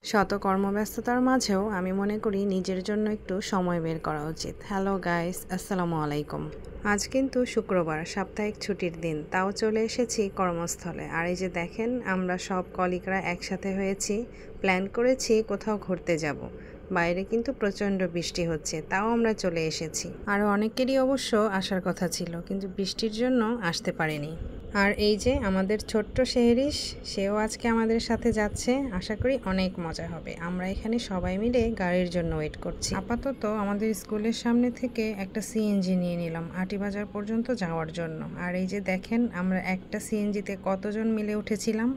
শত কর্মব্যস্ততার মাঝেও আমি মনে করি নিজের জন্য একটু সময় বের করা উচিত। হ্যালো গাইস, আসসালামু আলাইকুম। আজ কিন্তু শুক্রবার, সাপ্তাহিক ছুটির দিন, তাও চলে এসেছি কর্মস্থলে। আর এই যে দেখেন, আমরা সব কলিগরা একসাথে হয়েছি, প্ল্যান করেছি কোথাও ঘুরতে যাব। বাইরে কিন্তু প্রচণ্ড বৃষ্টি হচ্ছে, তাও আমরা চলে এসেছি। আরও অনেকেরই অবশ্য আসার কথা ছিল, কিন্তু বৃষ্টির জন্য আসতে পারেনি। আর এই যে আমাদের ছোট্ট শেহরিশ, সেও আজকে আমাদের সাথে যাচ্ছে। আশা করি অনেক মজা হবে। আমরা এখানে সবাই মিলে গাড়ির জন্য ওয়েট করছি। আপাতত আমাদের স্কুলের সামনে থেকে একটা সিএনজি নিয়ে নিলাম আটিবাজার পর্যন্ত যাওয়ার জন্য। আর এই যে দেখেন, আমরা একটা সিএনজিতে কতজন মিলে উঠেছিলাম।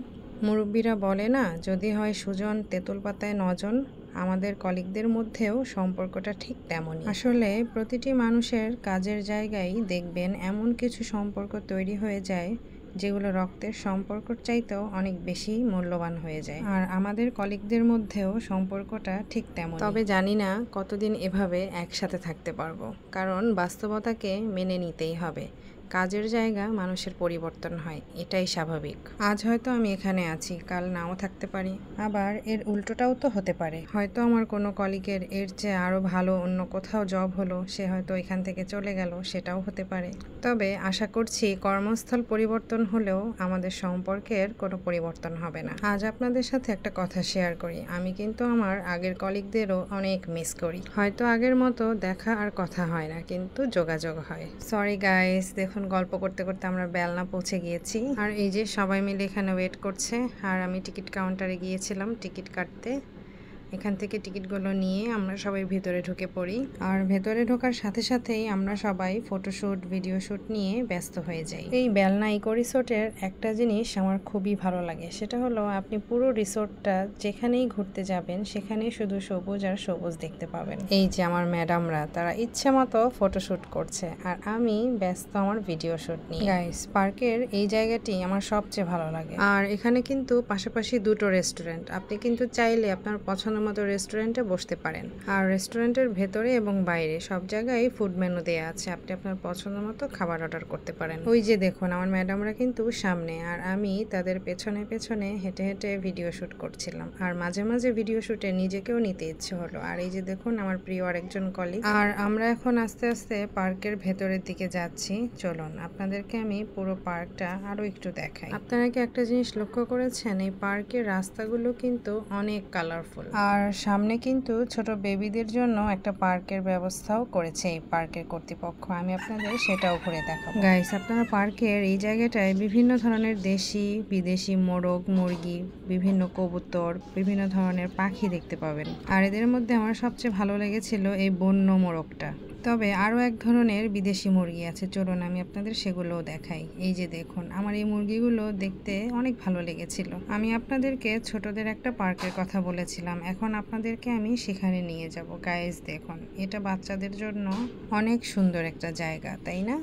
মুরব্বীরা বলে না, যদি হয় সুজন তেঁতুল পাতায় নজন। আমাদের কলিগদের মধ্যেও সম্পর্কটা ঠিক তেমনই। আসলে প্রতিটি মানুষের কাজের জায়গায় দেখবেন এমন কিছু সম্পর্ক তৈরি হয়ে যায় যেগুলো রক্তের সম্পর্কর চাইতেও অনেক বেশি মূল্যবান হয়ে যায়। আর আমাদের কলিগদের মধ্যেও সম্পর্কটা ঠিক তেমন। তবে জানি না কতদিন এভাবে একসাথে থাকতে পারবো, কারণ বাস্তবতাকে মেনে নিতেই হবে। কাজের জায়গা মানুষের পরিবর্তন হয়, এটাই স্বাভাবিক। আজ হয়তো আমি এখানে আছি, কাল নাও থাকতে পারি। আবার এর উল্টোটাও তো হতে পারে। হয়তো আমার কোনো কলিগের এর চেয়ে আরও ভালো অন্য কোথাও জব হলো, সে হয়তো এখান থেকে চলে গেল, সেটাও হতে পারে। তবে আশা করছি কর্মস্থল পরিবর্তন হলেও আমাদের সম্পর্কের কোনো পরিবর্তন হবে না। আজ আপনাদের সাথে একটা কথা শেয়ার করি। আমি কিন্তু আমার আগের কলিগদেরও অনেক মিস করি। হয়তো আগের মতো দেখা আর কথা হয় না, কিন্তু যোগাযোগ হয়। সরি গাইস, দেখুন গল্প করতে করতে আমরা বেলনা পৌঁছে গিয়েছি। আর এই যে সবাই মিলে এখানে ওয়েট করছে। আর আমি টিকিট কাউন্টারে গিয়েছিলাম টিকিট কাটতে। এখান থেকে টিকিটগুলো নিয়ে আমরা সবাই ভেতরে ঢুকে পড়ি। আর ভেতরে ঢোকার সাথে সাথেই আমরা সবাই ফটোশ্যুট, ভিডিও শ্যুট নিয়ে ব্যস্ত হয়ে যাই। এই বেলনা ইকো রিসোর্টের একটা জিনিস আমার খুবই ভালো লাগে, সেটা হলো আপনি পুরো রিসোর্টটা যেখানেই ঘুরতে যাবেন সেখানেই শুধু সবুজ আর সবুজ দেখতে পাবেন। এই যে আমার ম্যাডামরা, তারা ইচ্ছে মতো ফটোশ্যুট করছে আর আমি ব্যস্ত আমার ভিডিও শ্যুট নিয়ে। গাইস, পার্কের এই জায়গাটি আমার সবচেয়ে ভালো লাগে। আর এখানে কিন্তু পাশাপাশি দুটো রেস্টুরেন্ট, আপনি কিন্তু চাইলে আপনার পছন্দ মতো রেস্টুরেন্টে বসতে পারেন। আর রেস্টুরেন্টের ভেতরে এবং বাইরে সব জায়গায় ফুড মেনু দেওয়া আছে, আপনি আপনার পছন্দ মতো খাবার অর্ডার করতে পারেন। ওই যে দেখুন, আমার ম্যাডামরা কিন্তু সামনে, আর আমি তাদের পেছনে পেছনে হেঁটে হেঁটে ভিডিও শ্যুট করছিলাম। আর মাঝে মাঝে ভিডিও শ্যুটে নিজেকেও নিতে ইচ্ছে হলো। আর এই যে দেখুন আমার প্রিয় আরেকজন কলিগ। আর আমরা এখন আস্তে আস্তে পার্কের ভেতরের দিকে যাচ্ছি। চলুন আপনাদেরকে আমি পুরো পার্কটা আরো একটু দেখাই। আপনারা কি একটা জিনিস লক্ষ্য করেছেন, এই পার্কের রাস্তাগুলো কিন্তু অনেক কালারফুল। আর সামনে কিন্তু ছোট বেবিদের জন্য একটা পার্কের ব্যবস্থাও করেছে এই পার্কের কর্তৃপক্ষ। আমি আপনাদের সেটাও ঘুরে দেখাবো। গাইস, আপনারা পার্কের এই জায়গাটায় বিভিন্ন ধরনের দেশি বিদেশি মোরগ, মুরগি, বিভিন্ন কবুতর, বিভিন্ন ধরনের পাখি দেখতে পাবেন। আর এদের মধ্যে আমার সবচেয়ে ভালো লেগেছিল এই বন্য মোরগটা। তবে আরও এক ধরনের বিদেশি মুরগি আছে, চলুন আমি আপনাদের সেগুলোও দেখাই। এই যে দেখুন, আমার এই মুরগিগুলো দেখতে অনেক ভালো লেগেছিল। আমি আপনাদেরকে ছোটদের একটা পার্কের কথা বলেছিলাম, এখন আপনাদেরকে আমি সেখানে নিয়ে যাব। গাইস দেখুন, এটা বাচ্চাদের জন্য অনেক সুন্দর একটা জায়গা, তাই না?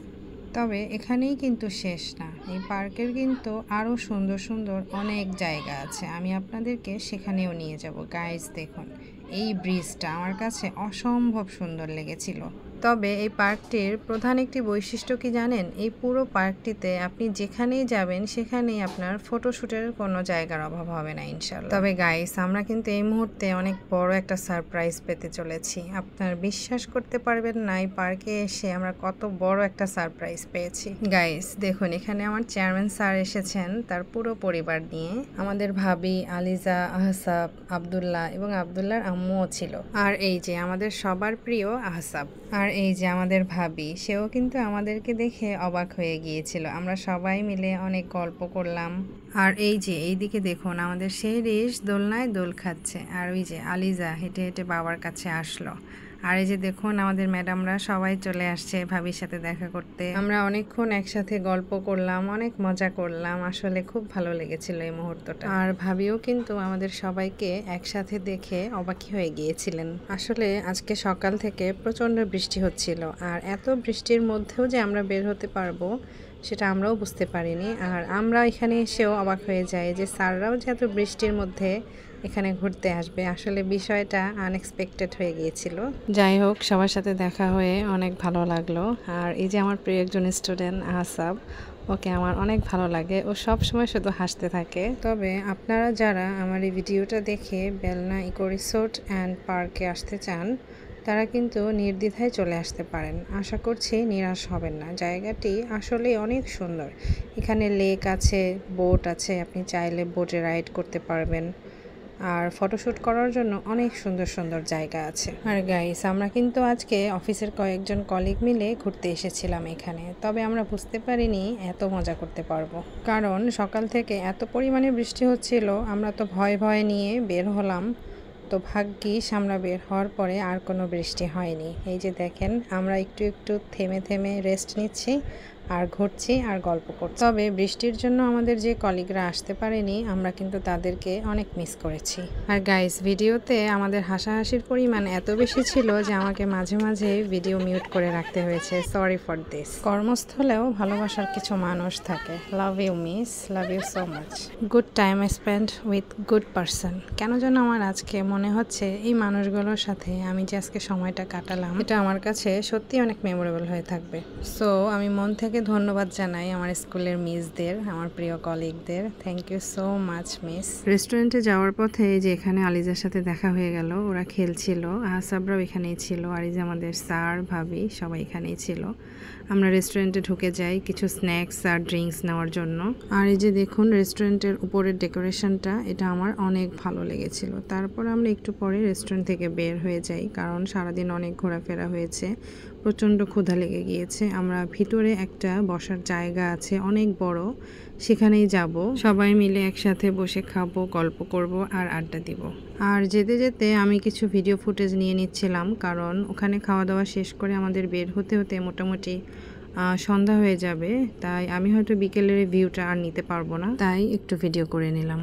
তবে এখানেই কিন্তু শেষ না, এই পার্কের কিন্তু আরও সুন্দর সুন্দর অনেক জায়গা আছে, আমি আপনাদেরকে সেখানেও নিয়ে যাব। গাইস দেখুন, এই ব্রিজটা আমার কাছে অসম্ভব সুন্দর লেগেছিল। তবে এই পার্কটির প্রধান একটি বৈশিষ্ট্য কি জানেন? এই পুরো পার্কটিতে আপনি যেখানেই যাবেন সেখানেই আপনার ফটোশ্যুটের কোনো জায়গার অভাব হবে না ইনশাআল্লাহ। তবে গাইস, আমরা কিন্তু এই মুহূর্তে অনেক বড় একটা সারপ্রাইজ পেতে চলেছি। আপনার বিশ্বাস করতে পারবেন না, এই পার্কে এসে আমরা কত বড় একটা সারপ্রাইজ পেয়েছি। গাইস দেখুন, এখানে আমার চেয়ারম্যান স্যার এসেছেন তার পুরো পরিবার নিয়ে। আমাদের ভাবি আলিজা, আহসাব, আব্দুল্লাহ এবং আব্দুল্লাহর আম্মুও ছিল। আর এই যে আমাদের সবার প্রিয় আহসাব। আর এই যে আমাদের ভাবি, সেও কিন্তু আমাদেরকে দেখে অবাক হয়ে গিয়েছিল। আমরা সবাই মিলে অনেক গল্প করলাম। আর এই যে এইদিকে দেখুন, আমাদের শেহরিশ দোলনায় দোল খাচ্ছে। আর ওই যে আলিজা হেঁটে হেঁটে বাবার কাছে আসলো। আর এই যে দেখুন, আমাদের ম্যাডামরা সবাই চলে আসছে ভাবির সাথে দেখা করতে। আমরা অনেকক্ষণ একসাথে গল্প করলাম, অনেক মজা করলাম। আসলে খুব ভালো লেগেছিল এই মুহূর্তটা। আর ভাবিও কিন্তু আমাদের সবাইকে একসাথে দেখে অবাকই হয়ে গিয়েছিলেন। আসলে আজকে সকাল থেকে প্রচণ্ড বৃষ্টি হচ্ছিল, আর এত বৃষ্টির মধ্যেও যে আমরা বের হতে পারবো সেটা আমরাও বুঝতে পারিনি। আর আমরা এখানে এসেও অবাক হয়ে যাই যে স্যাররাও যে এত বৃষ্টির মধ্যে এখানে ঘুরতে আসবে। আসলে বিষয়টা আনএক্সপেক্টেড হয়ে গিয়েছিল। যাই হোক, সবার সাথে দেখা হয়ে অনেক ভালো লাগলো। আর এই যে আমার প্রিয় একজন স্টুডেন্ট আহসাব, ওকে আমার অনেক ভালো লাগে, ও সব সময় শুধু হাসতে থাকে। তবে আপনারা যারা আমার এই ভিডিওটা দেখে বেলনা ইকো রিসোর্ট অ্যান্ড পার্কে আসতে চান তারা কিন্তু নির্দ্বিধায় চলে আসতে পারেন। আশা করছি নিরাশ হবেন না। জায়গাটি আসলেই অনেক সুন্দর। এখানে লেক আছে, বোট আছে, আপনি চাইলে বোটে রাইড করতে পারবেন। আর ফটোশ্যুট করার জন্য অনেক সুন্দর সুন্দর জায়গা আছে। আর গাইস, আমরা কিন্তু আজকে অফিসের কয়েকজন কলিগ মিলে ঘুরতে এসেছিলাম এখানে। তবে আমরা বুঝতে পারিনি এত মজা করতে পারবো, কারণ সকাল থেকে এত পরিমাণে বৃষ্টি হচ্ছিল। আমরা তো ভয় ভয় নিয়ে বের হলাম, তো ভাগ্যিস আমরা বের হওয়ার পরে আর কোনো বৃষ্টি হয়নি। এই যে দেখেন, আমরা একটু একটু থেমে থেমে রেস্ট নিচ্ছি আর ঘুরছি আর গল্প করছি। তবে বৃষ্টির জন্য আমাদের যে কলিগরা আসতে পারেনি, আমরা কিন্তু তাদেরকে অনেক মিস করেছি। আর গাইস, ভিডিওতে আমাদের হাসাহাসির পরিমাণ এত বেশি ছিল যে আমাকে মাঝে মাঝে ভিডিও মিউট করে রাখতে হয়েছে। Sorry for this. কর্মস্থলেও ভালোবাসার কিছু মানুষ থাকে। Love you miss, love you so much. Good time spend with good person. কেন যেন আমার আজকে মনে হচ্ছে এই মানুষগুলোর সাথে আমি যে আজকে সময়টা কাটালাম, এটা আমার কাছে সত্যি অনেক মেমোরেবল হয়ে থাকবে। সো আমি মন থেকে ধন্যবাদ জানাই আমার স্কুলের মিসদের, আমার প্রিয় কলিগদের। Thank you so much miss. রেস্টুরেন্টে যাওয়ার পথে যে এখানে আলিজার সাথে দেখা হয়ে গেল, ওরা খেলছিল। আহসাবরাও এখানেই ছিল, আর এই যে আমাদের স্যার ভাবি সবাই এখানেই ছিল। আমরা রেস্টুরেন্টে ঢুকে যাই কিছু স্ন্যাক্স আর ড্রিঙ্কস নেওয়ার জন্য। আর এই যে দেখুন রেস্টুরেন্টের উপরের ডেকোরেশনটা, এটা আমার অনেক ভালো লেগেছিল। তারপর আমরা একটু পরে রেস্টুরেন্ট থেকে বের হয়ে যাই, কারণ সারাদিন অনেক ঘোরাফেরা হয়েছে, প্রচণ্ড ক্ষুধা লেগে গিয়েছে। আমরা ভিতরে একটা বসার জায়গা আছে অনেক বড়, সেখানেই যাব। সবাই মিলে একসাথে বসে খাবো, গল্প করব আর আড্ডা দিব। আর যেতে যেতে আমি কিছু ভিডিও ফুটেজ নিয়ে নিচ্ছিলাম, কারণ ওখানে খাওয়া দাওয়া শেষ করে আমাদের বের হতে হতে মোটামুটি সন্ধ্যা হয়ে যাবে। তাই আমি হয়তো বিকেলের ভিউটা আর নিতে পারবো না, তাই একটু ভিডিও করে নিলাম।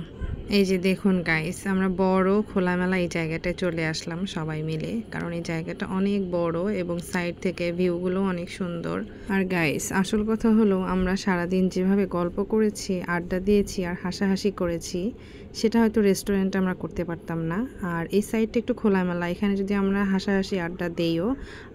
এই যে দেখুন গাইস, আমরা বড় খোলামেলা এই জায়গাটায় চলে আসলাম সবাই মিলে, কারণ এই জায়গাটা অনেক বড় এবং সাইড থেকে ভিউগুলো অনেক সুন্দর। আর গাইস, আসল কথা হলো আমরা সারাদিন যেভাবে গল্প করেছি, আড্ডা দিয়েছি আর হাসাহাসি করেছি, সেটা হয়তো রেস্টুরেন্টে আমরা করতে পারতাম না। আর এই সাইডটা একটু খোলামেলা, এখানে যদি আমরা হাসাহাসি আড্ডা দেইও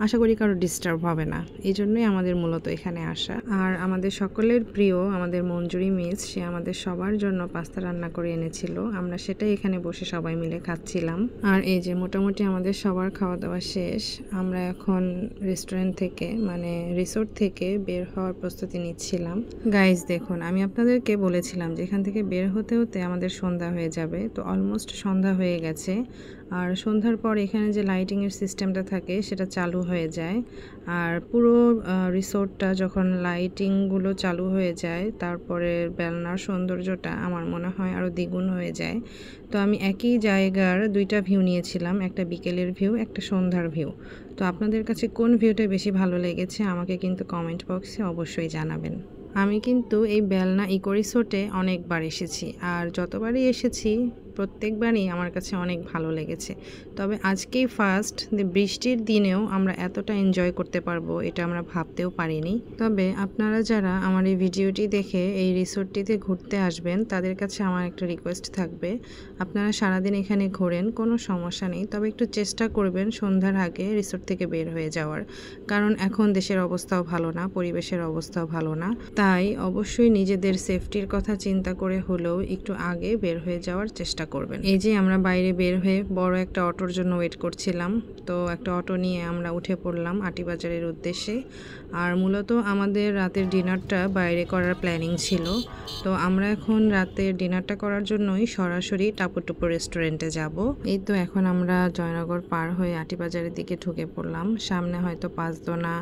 আশা করি কারো ডিস্টার্ব হবে না। এই জন্যই আমাদের মূলত এখানে আসা। আর আমাদের সকলের প্রিয় আমাদের মঞ্জুরি মিস, সে আমাদের সবার জন্য পাস্তা রান্না করে এনেছিল। আমরা সেটাই এখানে বসে সবাই মিলে খাচ্ছিলাম। আর এই যে মোটামুটি আমাদের সবার খাওয়া দাওয়া শেষ। আমরা এখন রেস্টুরেন্ট থেকে মানে রিসোর্ট থেকে বের হওয়ার প্রস্তুতি নিচ্ছিলাম। গাইজ দেখুন, আমি আপনাদেরকে বলেছিলাম যে এখান থেকে বের হতে হতে আমাদের সন্ধ্যা হয়ে যাবে, তো অলমোস্ট সন্ধ্যা হয়ে গেছে। আর সন্ধ্যার পর এখানে যে লাইটিংয়ের সিস্টেমটা থাকে সেটা চালু হয়ে যায়। আর পুরো রিসোর্টটা যখন লাইটিংগুলো চালু হয়ে যায়, তারপরে বেলনার সৌন্দর্যটা আমার মনে হয় আরও দ্বিগুণ হয়ে যায়। তো আমি একই জায়গার দুইটা ভিউ নিয়েছিলাম, একটা বিকেলের ভিউ, একটা সন্ধ্যার ভিউ। তো আপনাদের কাছে কোন ভিউটা বেশি ভালো লেগেছে আমাকে কিন্তু কমেন্ট বক্সে অবশ্যই জানাবেন। আমি কিন্তু এই বেলনা ইকো রিসোর্টে অনেকবার এসেছি, আর যতবারই এসেছি প্রত্যেকবারই আমার কাছে অনেক ভালো লেগেছে। তবে আজকেই ফার্স্ট বৃষ্টির দিনেও আমরা এতটা এনজয় করতে পারবো এটা আমরা ভাবতেও পারিনি। তবে আপনারা যারা আমার এই ভিডিওটি দেখে এই রিসোর্টটিতে ঘুরতে আসবেন, তাদের কাছে আমার একটা রিকোয়েস্ট থাকবে, আপনারা সারাদিন এখানে ঘোরেন, কোনো সমস্যা নেই, তবে একটু চেষ্টা করবেন সন্ধ্যার আগে রিসোর্ট থেকে বের হয়ে যাওয়ার, কারণ এখন দেশের অবস্থাও ভালো না, পরিবেশের অবস্থাও ভালো না। তাই অবশ্যই নিজেদের সেফটির কথা চিন্তা করে হলেও একটু আগে বের হয়ে যাওয়ার চেষ্টা করবেন। এই যে আমরা বাইরে বের হয়ে বড় একটা অটোর জন্য ওয়েট করছিলাম, তো একটা অটো নিয়ে আমরা উঠে পড়লাম আটিবাজারের উদ্দেশ্যে। আর মূলত আমাদের রাতের ডিনারটা বাইরে করার প্ল্যানিং ছিল, তো আমরা এখন রাতের ডিনারটা করার জন্যই সরাসরি টাপুটুপু রেস্টুরেন্টে যাব। এই তো এখন আমরা জয়নগর পার হয়ে আটিবাজারের দিকে ঢুকে পড়লাম। সামনে হয়তো পাঁচদোনা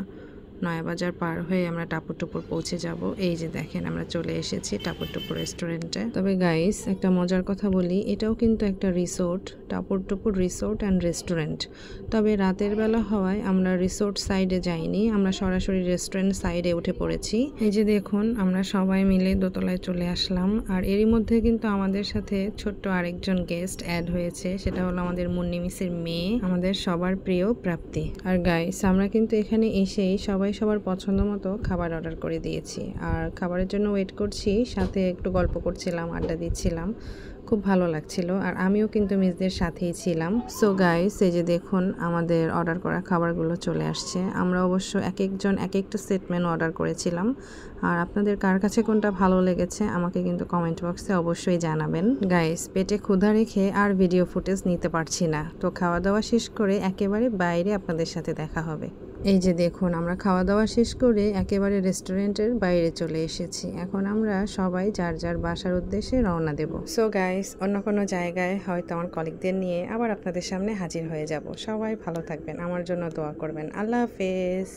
নয়াবাজার পার হয়ে আমরা টাপুরটুপুর পৌঁছে যাব। এই যে দেখেন আমরা চলে এসেছি টাপুরটুপুর রেস্টুরেন্টে। তবে গাইস, একটা মজার কথা বলি, এটাও কিন্তু একটা রিসোর্ট, টাপুরটুপুর রিসোর্ট অ্যান্ড রেস্টুরেন্ট। তবে রাতের বেলা হওয়ায় আমরা রিসোর্ট সাইডে যাইনি, আমরা সরাসরি রেস্টুরেন্ট সাইডে উঠে পড়েছি। এই যে দেখুন আমরা সবাই মিলে দোতলায় চলে আসলাম। আর এরই মধ্যে কিন্তু আমাদের সাথে ছোট্ট আরেকজন গেস্ট অ্যাড হয়েছে, সেটা হলো আমাদের মুন্নি মিসের মেয়ে, আমাদের সবার প্রিয় প্রাপ্তি। আর গাইস, আমরা কিন্তু এখানে এসেই সবাই সবার পছন্দ মতো খাবার অর্ডার করে দিয়েছি, আর খাবারের জন্য ওয়েট করছি, সাথে একটু গল্প করছিলাম, আড্ডা দিচ্ছিলাম। খুব খুব ভালো লাগছিল আর আমিও কিন্তু মিসদের সাথেই ছিলাম। সো গাইস, এই যে দেখুন আমাদের অর্ডার করা খাবারগুলো চলে আসছে। আমরা অবশ্য এক একজন এক একটা সেট মেনু অর্ডার করেছিলাম। আর আপনাদের কার কাছে কোনটা ভালো লেগেছে আমাকে কিন্তু কমেন্ট বক্সে অবশ্যই জানাবেন। গাইস, পেটে ক্ষুধা রেখে আর ভিডিও ফুটেজ নিতে পারছি না, তো খাওয়া দাওয়া শেষ করে একেবারে বাইরে আপনাদের সাথে দেখা হবে। এই যে দেখুন আমরা খাওয়া দাওয়া শেষ করে একেবারে রেস্টুরেন্টের বাইরে চলে এসেছি। এখন আমরা সবাই যার যার বাসার উদ্দেশ্যে রওনা দেব। সো গাইস, অন্য কোনো জায়গায় হয়তো আমার কলিগদের নিয়ে আবার আপনাদের সামনে হাজির হয়ে যাব। সবাই ভালো থাকবেন, আমার জন্য দোয়া করবেন। আল্লাহ হাফেজ।